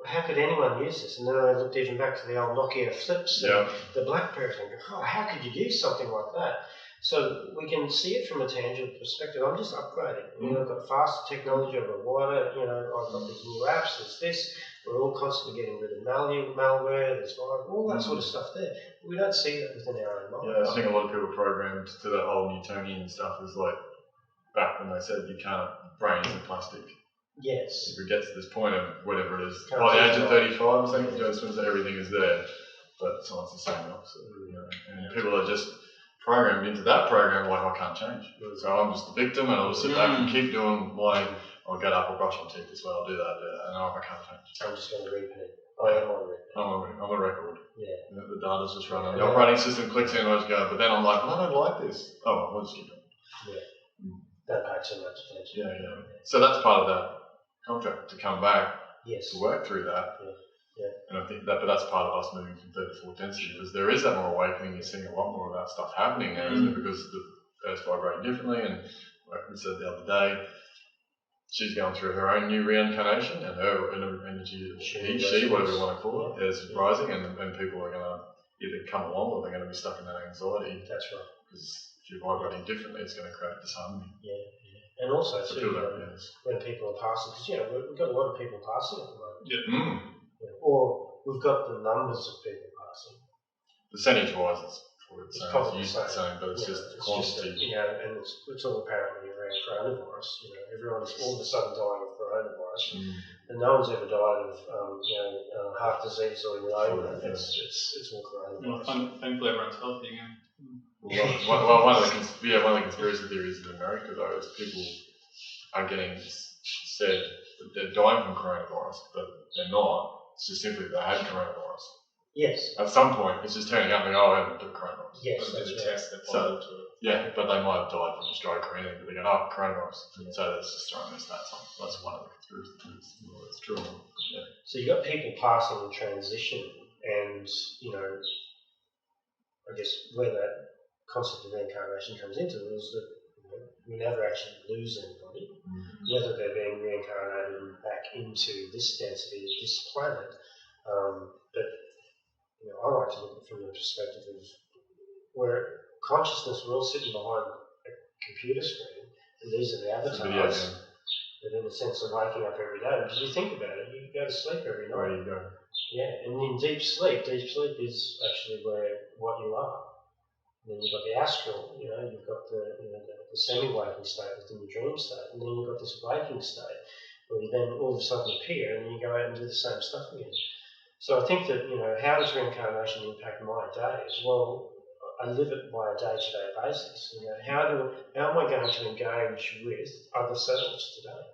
how could anyone use this? And then I looked even back to the old Nokia flips, the BlackBerry thing. How could you use something like that? So we can see it from a tangible perspective. I'm just upgrading. I've got faster technology, I've got wider, I've got these new apps, there's this. We're all constantly getting rid of malware, there's all that sort of stuff there. We don't see that within our own minds. Yeah, I think a lot of people are programmed to that whole Newtonian stuff is like back when they said you can't, brains are plastic. Yes. If we get to this point of whatever it is, by the age of 35, I think everything is there, but science is saying the opposite. And people are just programmed into that program like, I can't change. So I'm just the victim and I'll sit back and keep doing I'll get up, I'll brush my teeth this way, I'll do that, and I can't change. I'm just going to repeat. I'm a record. Yeah. The data's just running. The operating system clicks in, I just go, but then I'm like, I don't like this. Oh, we'll just keep going. Yeah. Don't pay too much attention. Yeah. So that's part of that contract, to come back, to work through that. Yeah. And I think but that's part of us moving from third to fourth density, because there is that more awakening. You're seeing a lot more of that stuff happening now, isn't it? Because the Earth's vibrating differently, and like we said the other day, she's going through her own new reincarnation, and her energy, she, whatever you want to call it, is rising, and people are going to either come along or they're going to be stuck in that anxiety. That's right. Because if you're vibrating differently, it's going to create disharmony. Yeah. And also, too, when people are passing, because we've got a lot of people passing at the moment. Yeah. Or we've got the numbers of people passing. Percentage-wise, it's probably the same, but it's just quantity. And it's all apparently around coronavirus. Everyone's all of a sudden dying of coronavirus, and no one's ever died of heart disease or pneumonia. It's all coronavirus. Well, thankfully, everyone's healthy again. Well, one of the conspiracy theories in America, though, is people are getting said that they're dying from coronavirus, but they're not. It's just simply they had coronavirus. Yes. At some point, it's just turning up and going, I haven't done coronavirus. Yes, but that's a test that so, yeah, but they might have died from a stroke or anything, but they're going, coronavirus. So that's just throwing their stats on. That's one of the conspiracy theories. Well, that's true. Yeah. So you've got people passing in transition, and, I guess where that concept of reincarnation comes into it is that we never actually lose anybody, whether they're being reincarnated back into this density, this planet. But I like to look at it from the perspective of where consciousness, we're all sitting behind a computer screen, and these are the avatars that, in a sense, are waking up every day. Because you think about it, you go to sleep every night. Where you go? Yeah, and in deep sleep is actually what you are. And then you've got the astral, you've got the semi-waking state within your dream state, and then you've got this waking state where you then all of a sudden appear and then you go out and do the same stuff again. So I think that, how does reincarnation impact my days? Well, I live it by a day-to-day basis. How am I going to engage with other selves today?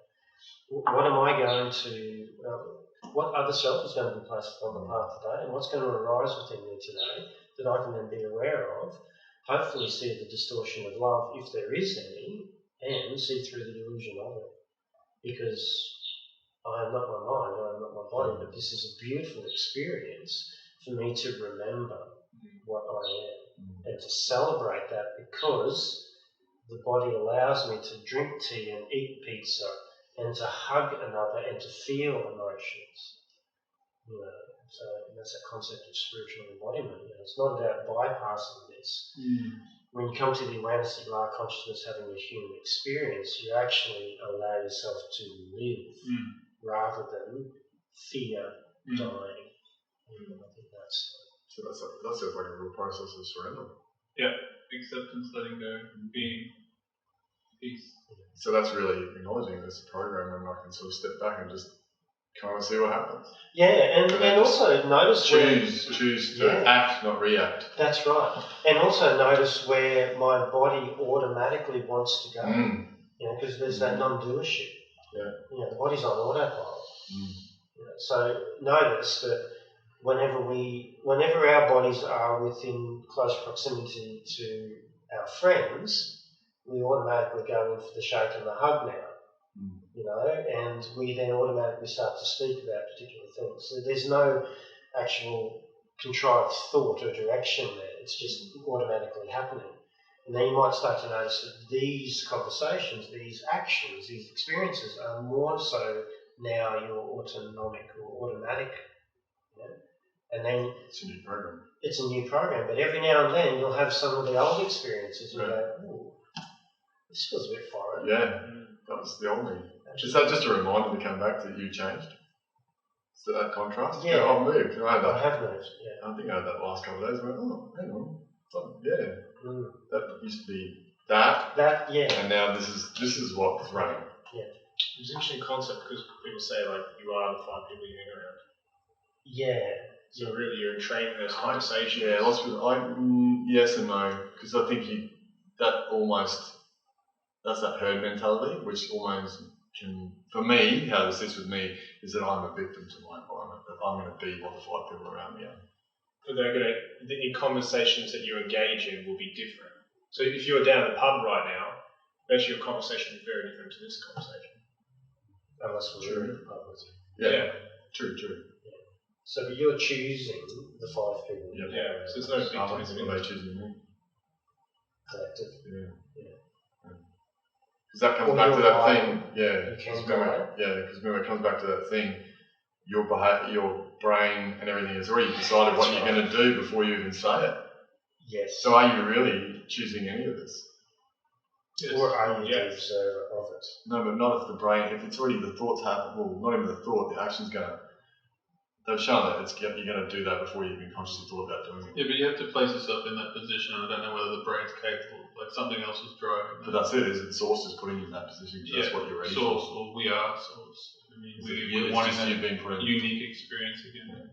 What am I going to, what other self is going to be placed on the path today, and what's going to arise within me today that I can then be aware of? Hopefully see the distortion of love, if there is any, and see through the illusion of it. Because I am not my mind, I am not my body, but this is a beautiful experience for me to remember what I am and to celebrate that, because the body allows me to drink tea and eat pizza and to hug another and to feel emotions. So that's a concept of spiritual embodiment. It's not about bypassing this. When you come to the awareness that you are consciousness having a human experience, you actually allow yourself to live rather than fear dying. I think that's... So that sounds like a real process of surrender. Yeah, acceptance, letting go, being, peace. So that's really acknowledging this program, and I can sort of step back and just kind of see what happens. Yeah, and also notice choose to act, not react. That's right. And also notice where my body automatically wants to go. Because there's that non-doership. The body's on autopilot. So notice that whenever our bodies are within close proximity to our friends, we automatically go in for the shake and the hug now. and we then automatically start to speak about particular things. So there's no actual contrived thought or direction there. It's just automatically happening. And then you might start to notice that these conversations, these actions, these experiences are more so now your autonomic or automatic. And then it's a new program. It's a new program, but every now and then you'll have some of the old experiences and go, "Ooh, this feels a bit foreign." Yeah, that was the old me. Is that just a reminder to come back that you changed? So that contrast? Yeah. I've moved. I have moved, yeah. I think I had that last couple of days. I went, oh, hang on. That used to be that. That, yeah. And now this is what's running. Yeah. It's an interesting concept because people say, like, you are the 5 people you hang around. Yeah. So really you're training those conversations. Yeah, lots of people, yes and no. Because I think that's that herd mentality, which almost can, for me, how this sits with me, is that I'm a victim to my environment, that I'm going to be what the 5 people around me are. But the conversations that you engage in will be different. So if you're down at the pub right now, actually your conversation is very different to this conversation. Unless we're in the pub with you. Yeah. True. Yeah. So but you're choosing the 5 people. Yeah. So there's no victimism. Are they choosing me? Collective. Yeah. Because that comes back to that thing. Yeah. Because remember, it comes back to that thing. Your brain and everything has already decided what you're going to do before you even say it. Yes. So are you really choosing any of this? Yes. Or are you the observer of it? No, but not if the brain, if it's already the thoughts happen, well, not even the thought, the action's going to, they've shown that you're going to do that before you even consciously thought about doing it. Yeah, but you have to place yourself in that position. I don't know whether the brain's capable, like something else is driving that. But that's it, is it source is putting you in that position, that's what you're ready source, for. or we are source. I mean, we're wanting just that you being put in unique experience again.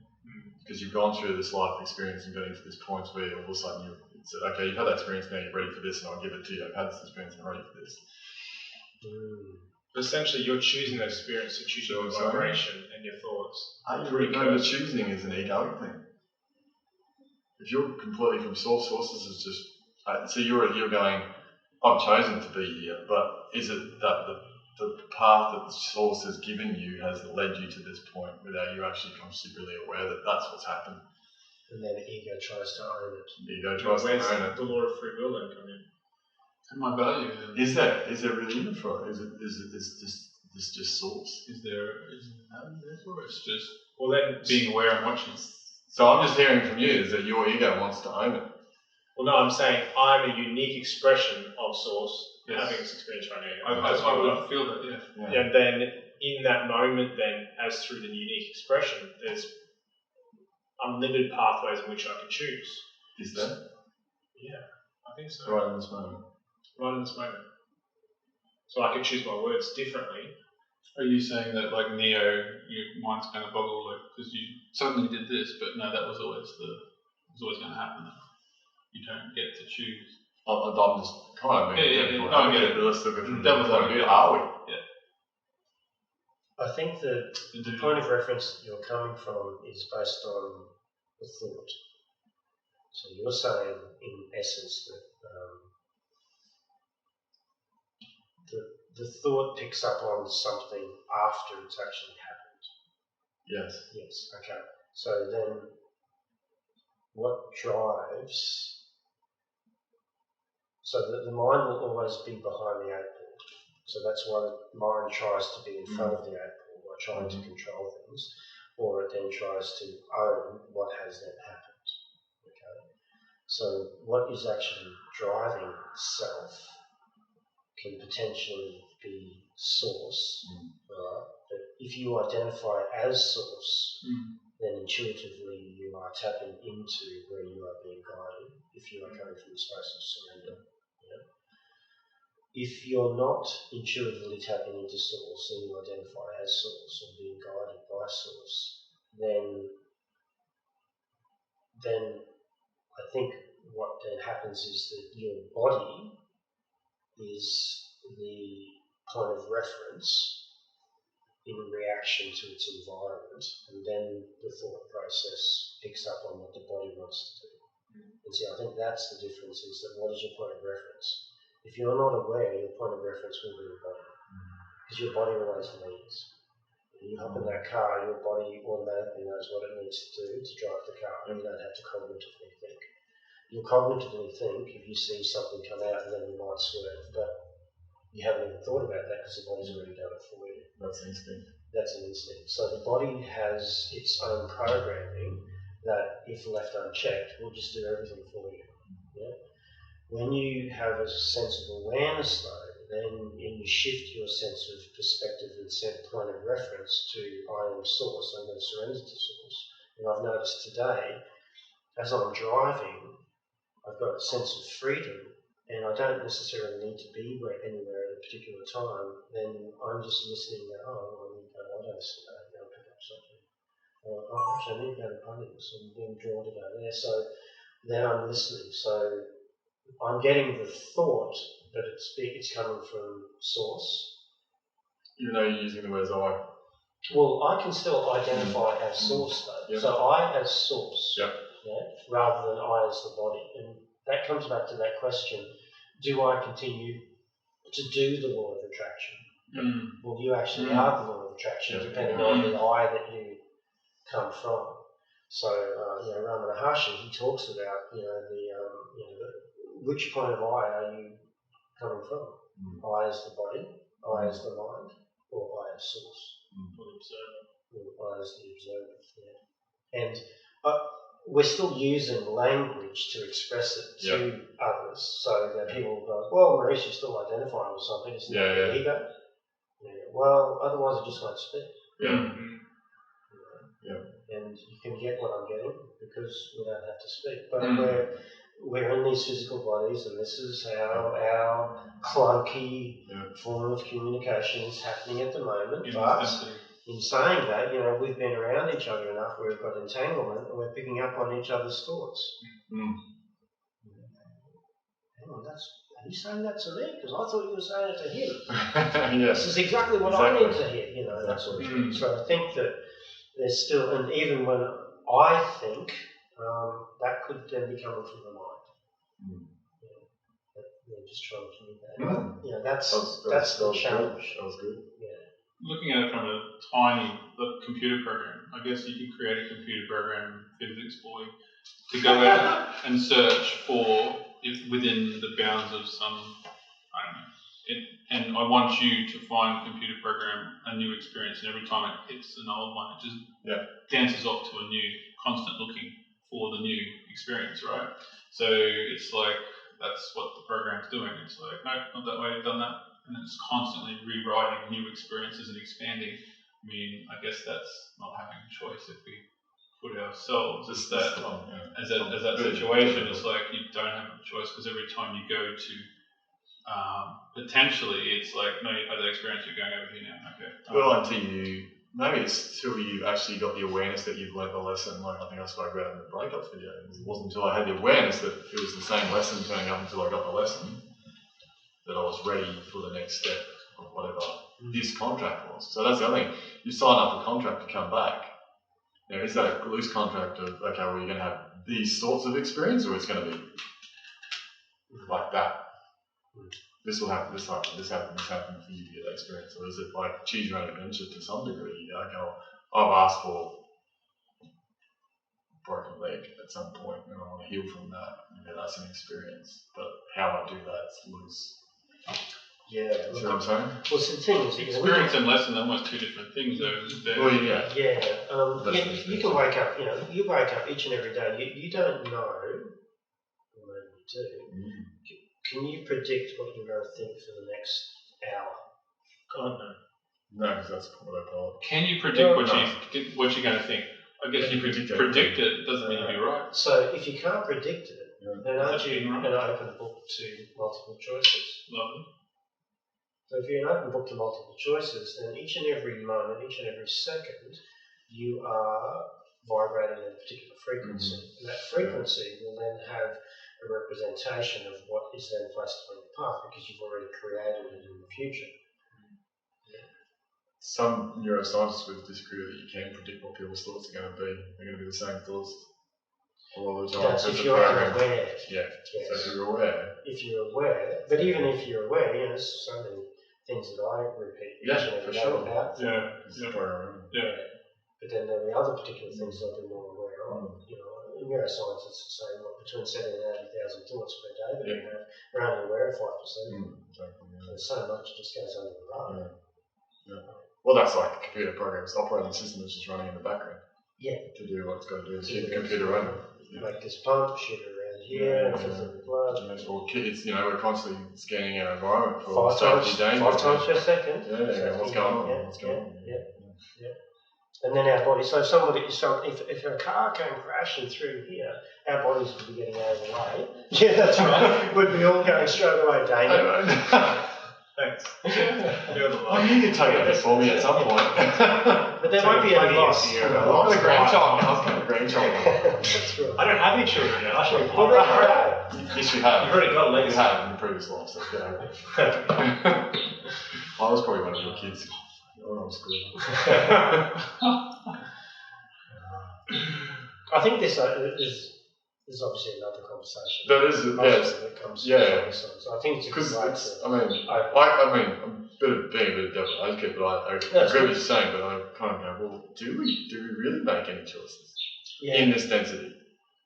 Because you've gone through this life experience and getting to this point where all of a sudden you said, okay, you've had that experience, now you're ready for this, and I'll give it to you. I've had this experience and I'm ready for this. Essentially, you're choosing that experience to choose your vibration and your thoughts. The choosing is an egoic thing. If you're completely from source, sources is just so you're going, I've chosen to be here, but is it that the path that the source has given you has led you to this point without you actually consciously really aware that that's what's happened? And then the ego tries to own it. Where's the law of free will then come in? And my value is there really even for is this just source? Is there or it's just then being aware and watching? So I'm just hearing from you is that your ego wants to own it. Well, no, I'm saying I'm a unique expression of source having this experience right now. I would feel that, yeah. And then in that moment, then as through the unique expression, there's unlimited pathways in which I can choose. Is there? Yeah, I think so. Right in this moment. So I can choose my words differently. Are you saying that, like Neo, your mind's going to boggle, like because you suddenly did this, but no, that was always going to happen. You don't get to choose. I'm just kind of being I get it. Let's look at from devil's advocate. Are we? Yeah. I think that the point of reference that you're coming from is based on the thought. So you're saying, in essence, that the thought picks up on something after it's actually happened. Yes. Yes. Okay. So then, what drives? So the mind will always be behind the 8 ball. So that's why the mind tries to be in front of the 8 ball by trying to control things, or it then tries to own what has then happened. Okay. So what is actually driving self can potentially be source, right? But if you identify as source, then intuitively you are tapping into where you are being guided if you are coming from the space of surrender. Yeah? If you're not intuitively tapping into source and you identify as source or being guided by source, then I think what then happens is that your body is the point of reference in reaction to its environment, and then the thought process picks up on what the body wants to do. And see, I think that's the difference, is that what is your point of reference? If you're not aware, your point of reference will be the body. because your body relays needs. You hop in that car, your body automatically knows what it needs to do to drive the car, and you don't have to cognitively think. You'll cognitively think if you see something come out, and then you might swerve, but you haven't even thought about that because the body's already done it for you. That's instinct. That's an instinct. So the body has its own programming that, if left unchecked, will just do everything for you. Yeah? When you have a sense of awareness, though, then you shift your sense of perspective and set point of reference to I am source. I'm going to surrender to source. And I've noticed today, as I'm driving, I've got a sense of freedom, and I don't necessarily need to be anywhere at a particular time. Then I'm just listening that, I need to go to Autos today, go pick up something. Or, actually, I need to go to Bunnings, I'm being drawn to go there. So then I'm listening. So I'm getting the thought, but it's coming from source. Even though you're using the words I. Well, I can still identify as source, though. Yep. So I as source, Yep. yeah, rather than I as the body. And that comes back to that question, do I continue to do the law of attraction? Mm. Well, you actually are the law of attraction, depending on the I that you come from. So, Ramana Maharshi, he talks about, which point of I are you coming from? I as the body, I as the mind, or I as source? Or the observer. Or I as the observer, yeah. And we're still using language to express it to others, so that people will go, well, Maurice, you're still identifying with something, isn't that the ego? Yeah. Well, otherwise I just won't speak. Yeah. Mm-hmm. And you can get what I'm getting because we don't have to speak. But we're in these physical bodies, and this is how our clunky form of communication is happening at the moment. But in saying that, we've been around each other enough where we've got entanglement, and we're picking up on each other's thoughts. Hang on, are you saying that to me? Because I thought you were saying it to him. This is exactly what I need to hear, that sort of thing. So I think that there's still, and even when I think, that could then be coming from the mind. Just trying to communicate. That's the challenge. That was good. Yeah. Looking at it from a tiny computer program, I guess you could create a computer program, physics boy, to go out and search for it within the bounds of some, I don't know. And I want you to find a computer program, a new experience, and every time it hits an old one, it just dances off to a new, constant looking for the new experience, right? So it's like, that's what the program's doing. It's like, no, not that way, done that. And it's constantly rewriting new experiences and expanding. I mean, I guess that's not having a choice if we put ourselves as that situation. It's like you don't have a choice because every time you go to potentially it's like, no, you've had that experience, you're going over here now. Okay. Well, maybe it's till you've actually got the awareness that you've learned the lesson. Like I think I spoke about in the breakups video. It wasn't until I had the awareness that it was the same lesson turning up until I got the lesson that I was ready for the next step of whatever this contract was. So that's the other thing. You sign up a contract to come back. Is that a loose contract of, okay, well, you're going to have these sorts of experience, or it's going to be like that? This will happen, this happened for you to get that experience, or is it like choose your own adventure to some degree? Okay, I've asked for a broken leg at some point, and I want to heal from that. Maybe that's an experience, but how I do that is loose. Yeah. See what I'm saying? Well, so the thing is, experience and lesson are almost two different things, though. Well, yeah. You can wake up. You wake up each and every day. You don't know, or maybe you do. Can you predict what you're going to think for the next hour? God, no. No, because that's what I call it. Can you predict what you're going to think? I guess you predict it. Doesn't mean you'll be right. So if you can't predict it, then aren't you an open book to multiple choices? Lovely. So if you're an open book to multiple choices, then each and every moment, each and every second, you are vibrating at a particular frequency. And that frequency will then have a representation of what is then placed on your path because you've already created it in the future. Some neuroscientists would disagree that you can predict what people's thoughts are going to be. They're going to be the same thoughts all the time. That's if you're aware. Yeah. Yes. So if you're aware. If you're aware, but even if you're aware, there's so many things that I repeat each Yeah, and every for day sure. about. Yeah. But then there'll be other particular things I'll be more aware of. You know, in neuroscience, it's the same, between 70 and 80,000 thoughts per day that we have. We're only aware of 5%. There's so much that just goes under the radar. Well, that's like the computer program's operating system that's just running in the background. Yeah. To do what it's got to do to keep the computer running. Make this pump, shoot it around here, and fill it with blood. Or kids, we're constantly scanning our environment for 5 times, danger. 5 times per second. Yeah, what's going on? What's going on? Yeah. And then our body, so if a car came crashing through here, our bodies would be getting out of the way. Yeah, that's right. We'd be all going straight away, Damien. Thanks. I knew you'd take it for me at some point. But there won't be any loss. I've got a grandchild now. I've got a grandchild now. That's right. I don't have any children now. I should Well, there Yes, you have. You've already got a You legacy. have in the previous life, so get over it. I was probably one of your kids. Oh, I was I think this is obviously another conversation. That is, that comes from so I think it's a because good way it's. to. I'm I'm being a bit of a devil advocate, but I agree with what you're saying. But I kind of go, well, do we really make any choices in this density?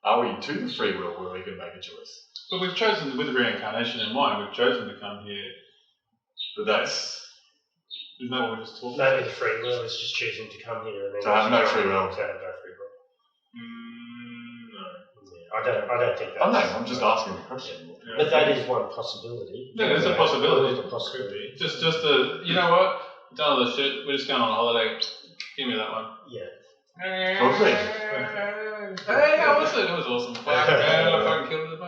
Are we to the free will where we can make a choice? But we've chosen, with reincarnation in mind, we've chosen to come here. But that's. Isn't that what we're just talking about? Maybe the free will is just choosing to come here and then To have no free will. To have no free will. No. Yeah, I don't think that's. I know. I'm just asking the question. But that is one possibility. Yeah, there's a possibility. There's a possibility. Just you know what? We've done all this shit. We're just going on holiday. Give me that one. Yeah. Lovely. Hey, how was it? It was awesome. I fucking killed it.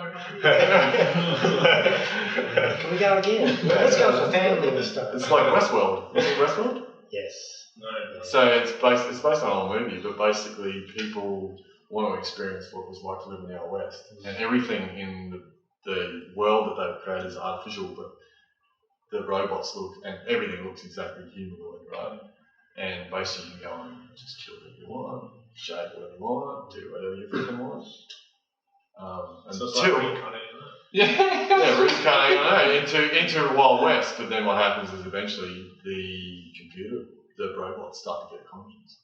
Can we go again? Let's go for family this time. It's like Westworld. Is it Westworld? Yes. No. So it's based on an old movie, but basically people want to experience what it was like to live in the Out West, and everything in the world that they've created is artificial, but the robots look and everything looks exactly humanoid, right? And basically you can go and just kill whatever you want, shave whatever you want, do whatever you freaking want. So it's like reincarnating. Yeah, reincarnating into the Wild West, but then what happens is eventually the robots start to get conscious,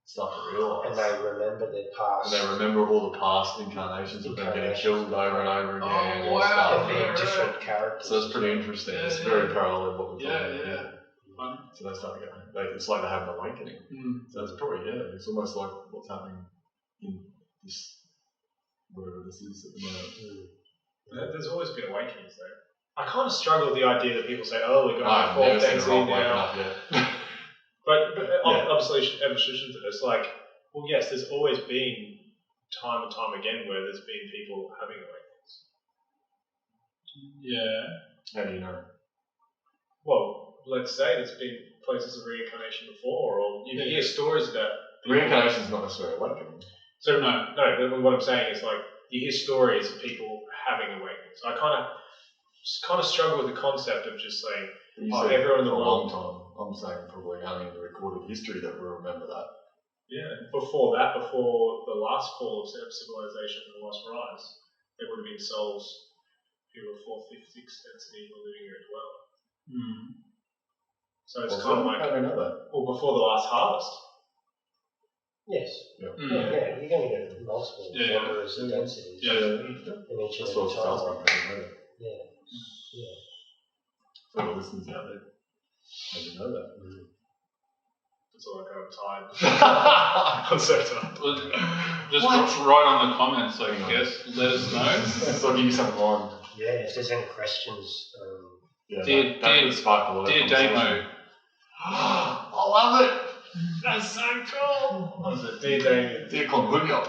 start to realise. And they remember their past. And they remember all the past incarnations of them getting killed over and over again. Oh, wow. And being different characters. So it's pretty interesting. It's very parallel to what we're talking about. Yeah. So they start to go, it's like they have an awakening. So it's probably, it's almost like what's happening in this, whatever this is at the moment. There's always been awakenings though. I kind of struggle with the idea that people say, oh, we're going to I've fourth never seen a density rock waking now. up yet. But obviously, evolution, it's like, well, yes, there's always been time and time again where there's been people having awakenings. Yeah. How do you know? Well, let's say there's been places of reincarnation before, or you hear stories about Reincarnation is not necessarily awakening. So no, but what I'm saying is like you hear stories of people having awakenings. I kind of struggle with the concept of just saying, everyone in the for a world. long time. I'm saying probably only in the recorded history that we remember that. Yeah, before the last fall of civilization and the last rise, there would have been souls who were 4th, 5th, 6th density who were living here as well. So it's kind of like, how do we know that? well, before the last harvest. Yes. Yeah. Yeah, you're going to get multiple wanderers and densities in each That's and what every it sounds time. like. I didn't know that. Yeah. For the listeners out there, I didn't know that. That's all I got. I'm tired. I'm so tired. Well, just write on the comments, I guess. Let us know. So I'll give you something on. Yeah, if there's any questions. That would spark a lot of Dear conversation. Damo. I love it. That's so cool. What is it? Dear Damien. Dear Con Julio.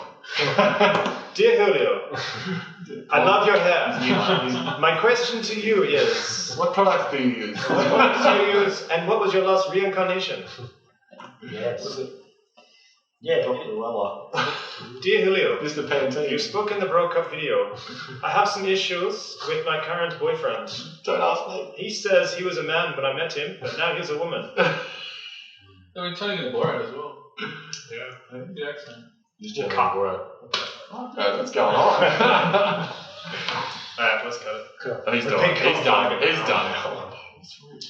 Dear Julio, I love your hair. My question to you is, What products do you use? what products do you use, and what was your last reincarnation? Yes. Was it Yeah. Dr. Luella? Dear Julio, Mr. Pantene. you spoke in the broke up video. I have some issues with my current boyfriend. Don't ask me. He says he was a man when I met him, but now he's a woman. I mean, turning into Borat as well. Yeah. Good accent. Just we'll cut. Okay, what's going on? Alright, let's cut it. Cool. He's The done. pink He's done. flag. He's done.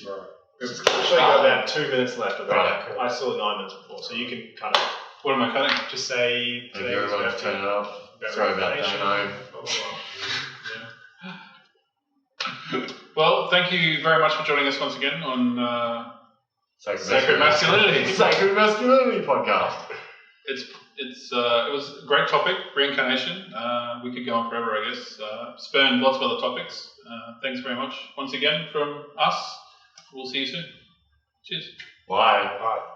Right. We've actually got about 2 minutes left. Right, cool. I saw 9 minutes before, so you can kind of. What am I cutting? Just say. Thank you everyone for turning up. Sorry about Dano. Well, thank you very much for joining us once again on Sacred Masculinity. Sacred Masculinity podcast. It was a great topic, reincarnation. We could go on forever, I guess. Spurned lots of other topics. Thanks very much once again from us. We'll see you soon. Cheers. Bye. Bye.